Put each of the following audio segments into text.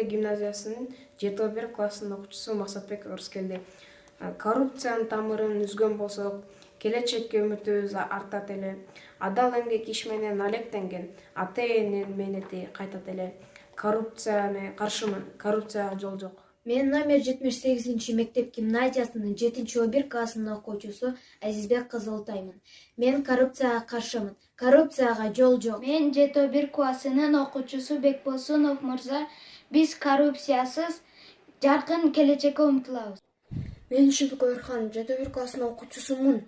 мектеп гимназиясынын 7-1 классынын окуучусу Масатбек Орскелди. Коррупциянын тамырын үзгөн болсок, келечекке үмүтүбүз артат эле. Адал эмгек иш менен алектенген ата-эненин мээнети кайтат эле. Коррупцияны каршымын. Коррупцияга жол жок. Мен номер 78 мектеп гимназиясынын 7-1 классынын окуучусу Азизбек Кызылтаймын. Мен коррупцияга каршымын. Коррупцияга жол жок. Мен 7-1 классынын окуучусу Бекбосунов мырза. Биз коррупциясыз жаркын келечекке умтулабыз. Мен Шүбүк Орхан 7-1 классынын окуучусумун.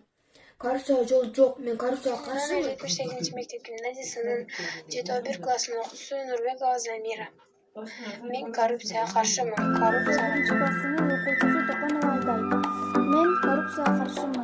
Коррупцияга жол жок. Мен коррупцияга каршымын. 78 мектеп гимназиясынын 7-1 классынын окуучусу Нурбекова Замира. Мен коррупцияга каршымын. Коррупцияга классынын окуучусу Токонова Айдай. Мен коррупцияга каршымын.